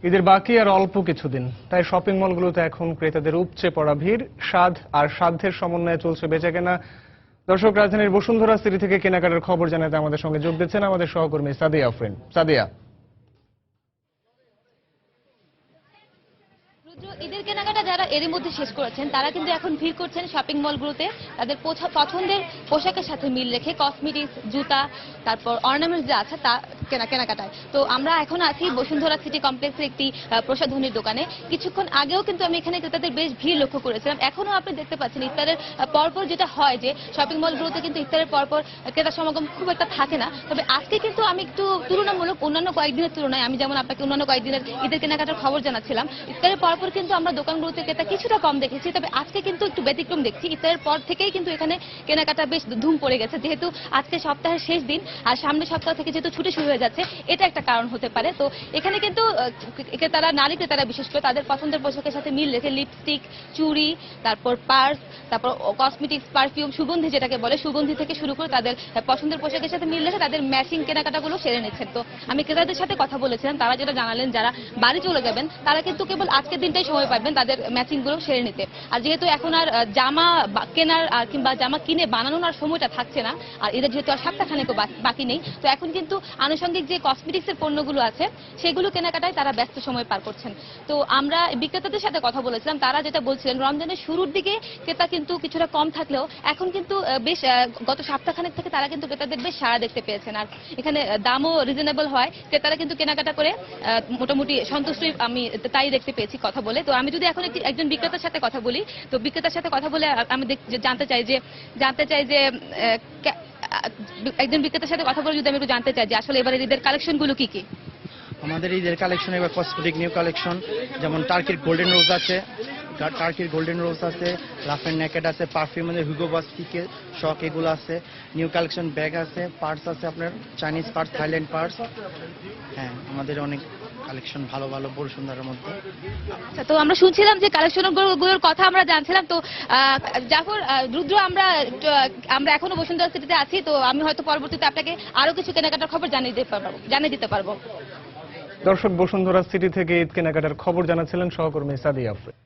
ঈদের বাকি আর অল্প কিছুদিন, তাই শপিং মলগুলোতে এখন ক্রেতাদের উপচে পড়া ভিড়। স্বাদ আর সাধ্যের সমন্বয়ে চলছে বেচাকেনা। দর্শক, রাজধানীর বসুন্ধরা সিটি থেকে কেনাকাটার খবর জানাতে আমাদের সঙ্গে যোগ দিচ্ছেন আমাদের সহকর্মী সাদিয়া আফরিন। সাদিয়া, ঈদের কেনাকাটা যারা এর মধ্যে শেষ করেছেন তারা কিন্তু এখন ভিড় করছেন শপিং মলগুলোতে তাদের পছন্দের পোশাকের সাথে মিল রেখে কসমেটিক্স, জুতা, তারপর অর্নামেন্টস যা আছে তা কেনাকাটায়। তো আমরা এখন আছি বসুন্ধরা সিটি কমপ্লেক্সের একটি প্রসাধনীর দোকানে। কিছুক্ষণ আগেও কিন্তু আমি এখানে ক্রেতাদের বেশ ভিড় লক্ষ্য করেছিলাম। এখনো আপনি দেখতে পাচ্ছেন ইফতারের পরপর যেটা হয় যে শপিং মলগুলোতে কিন্তু ইফতারের পরপর ক্রেতা সমাগম খুব একটা থাকে না। তবে আজকে কিন্তু আমি একটু তুলনামূলক অন্যান্য কয়েকদিনের তুলনায়, আমি যেমন আপনাকে অন্যান্য কয়েকদিনের ঈদের কেনাকাটার খবর জানাচ্ছিলাম, ইফতারের পরপর কিন্তু আমরা দোকানগুলোতে ক্রেতা কিছুটা কম দেখেছি। তবে আজকে কিন্তু একটু ব্যতিক্রম দেখছি। ইফতারের পর থেকেই কিন্তু এখানে কেনাকাটা বেশ ধুম পড়ে গেছে, যেহেতু আজকে সপ্তাহের শেষ দিন আর সামনের সপ্তাহ থেকে যেহেতু ছুটি শুরু হয়ে যাচ্ছে, এটা একটা কারণ হতে পারে। তো এখানে কিন্তু ক্রেতারা, নারী ক্রেতারা বিশেষ করে তাদের পছন্দের পোশাকের সাথে মিল রেখে লিপস্টিক, চুড়ি, তারপর পার্স, তারপর কসমেটিক্স, পারফিউম, সুগন্ধি যেটাকে বলে, সুগন্ধি থেকে শুরু করে তাদের পছন্দের পোশাকের সাথে মিল রেখে তাদের ম্যাচিং কেনাকাটাগুলো সেরে নিচ্ছেন। তো আমি ক্রেতাদের সাথে কথা বলেছিলাম, তারা যেটা জানালেন, যারা বাড়ি চলে যাবেন তারা কিন্তু কেবল আজকের দিনটাই সময় পাবেন তাদের ম্যাচিং গুলো সেরে নিতে। আর যেহেতু এখন আর জামা কেনার আর কিংবা জামা কিনে বানানোর আর সময়টা থাকছে না, আর এদের যেহেতু আর সপ্তাহখানেকও বাকি নেই, তো এখন কিন্তু আনুষঙ্গিক যে কসমেটিক্স এর পণ্যগুলো আছে সেগুলো কেনাকাটায় তারা ব্যস্ত সময় পার করছেন। তো আমরা বিক্রেতাদের সাথে কথা বলেছিলাম, তারা যেটা বলছিলেন, রমজানের শুরুর দিকে ক্রেতা কিন্তু কিছুটা কম থাকলেও এখন কিন্তু বেশ গত সপ্তাহখানেক থেকে তারা কিন্তু ক্রেতাদের বেশ সাড়া দেখতে পেয়েছেন। আর এখানে দামও রিজনেবল হয়, ক্রেতারা কিন্তু কেনাকাটা করে মোটামুটি সন্তুষ্টই আমি তাই দেখতে পেয়েছি কথা বলে। তো আমি যদি এখন একজন বিক্রেতার সাথে কথা বলি, তো বিক্রেতার সাথে কথা বলে আমি জানতে চাই যে একজন বিক্রেতার সাথে কথা বলে যদি আমি একটু জানতে চাই যে আসলে এবারে ঈদের কালেকশন গুলো কি কি। আমাদের ঈদের কালেকশন এবার কসমেটিক নিউ কালেকশন, যেমন টার্কির গোল্ডেন রোজ আছে, রাফেন নেকেট আছে, পারফিউম আছে, হুগো বস পিকে শক, এগুলো আছে। নিউ কালেকশন ব্যাগ আছে, পার্স আছে, আপনার চাইনিজ পার্স, থাইল্যান্ড পার্স। হ্যাঁ, আমাদের অনেক কালেকশন ভালো ভালো বসুন্ধরার মধ্যে। আচ্ছা, তো আমরা শুনছিলাম যে কালেকশন গুলোর কথা আমরা জানছিলাম। তো জাফর, রুদ্র, আমরা এখনো বসুন্ধরা সিটিতে আছি। তো আমি হয়তো পরবর্তীতে আপনাকে আরো কিছু কেনাকাটার খবর জানিয়ে দিতে পারবো। দর্শক, বসুন্ধরা সিটি থেকে ঈদ কেনাকাটার খবর জানাচ্ছিলেন সহকর্মী সাদিয়া আফরিন।